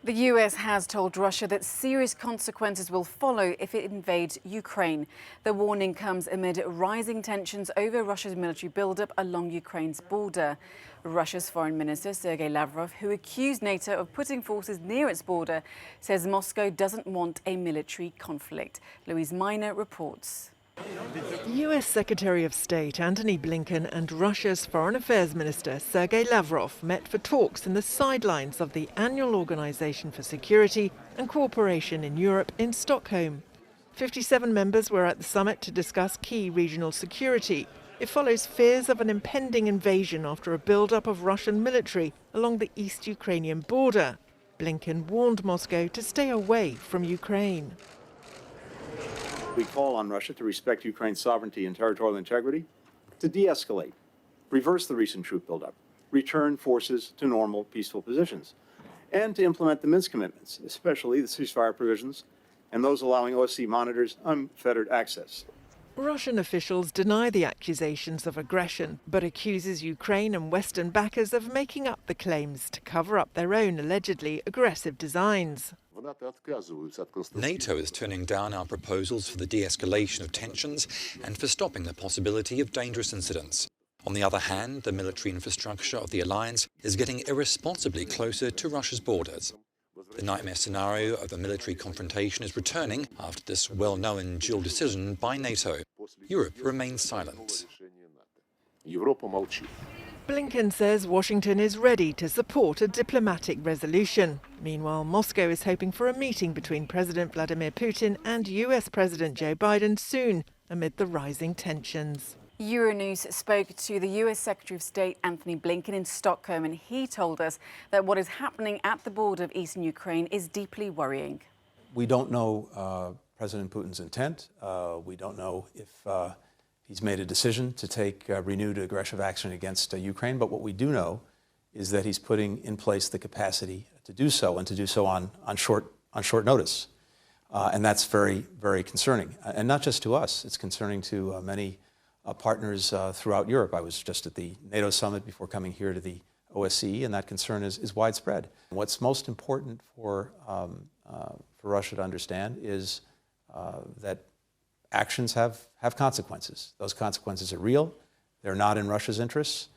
The US has told Russia that serious consequences will follow if it invades Ukraine. The warning comes amid rising tensions over Russia's military buildup along Ukraine's border. Russia's Foreign Minister Sergei Lavrov, who accused NATO of putting forces near its border, says Moscow doesn't want a military conflict. Louise Miner reports. US Secretary of State Antony Blinken and Russia's Foreign Affairs Minister Sergei Lavrov met for talks in the sidelines of the annual Organization for Security and Cooperation in Europe in Stockholm. 57 members were at the summit to discuss key regional security. It follows fears of an impending invasion after a build-up of Russian military along the East Ukrainian border. Blinken warned Moscow to stay away from Ukraine. We call on Russia to respect Ukraine's sovereignty and territorial integrity, to de-escalate, reverse the recent troop buildup, return forces to normal, peaceful positions, and to implement the Minsk commitments, especially the ceasefire provisions and those allowing OSCE monitors unfettered access. Russian officials deny the accusations of aggression, but accuses Ukraine and Western backers of making up the claims to cover up their own allegedly aggressive designs. NATO is turning down our proposals for the de-escalation of tensions and for stopping the possibility of dangerous incidents. On the other hand, the military infrastructure of the alliance is getting irresponsibly closer to Russia's borders. The nightmare scenario of a military confrontation is returning after this well-known dual decision by NATO. Europe remains silent. Blinken says Washington is ready to support a diplomatic resolution. Meanwhile, Moscow is hoping for a meeting between President Vladimir Putin and US President Joe Biden soon, amid the rising tensions. Euronews spoke to the US Secretary of State Antony Blinken in Stockholm, and he told us that what is happening at the border of eastern Ukraine is deeply worrying. We don't know President Putin's intent. We don't know if he's made a decision to take renewed aggressive action against Ukraine. But what we do know is that he's putting in place the capacity to do so, and to do so on short notice. And that's very, very concerning. And not just to us. It's concerning to many partners throughout Europe. I was just at the NATO summit before coming here to the OSCE, and that concern is widespread. What's most important for Russia to understand is that actions have consequences. Those consequences are real. They're not in Russia's interests.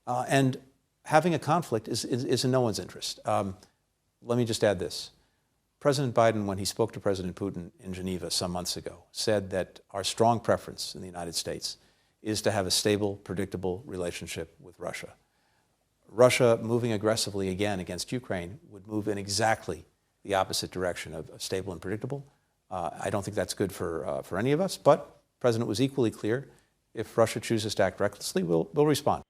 And having a conflict is in no one's interest. Let me just add this. President Biden, when he spoke to President Putin in Geneva some months ago, said that our strong preference in the United States is to have a stable, predictable relationship with Russia. Russia moving aggressively again against Ukraine would move in exactly the opposite direction of stable and predictable. I don't think that's good for any of us, but the President was equally clear: if Russia chooses to act recklessly, we'll respond.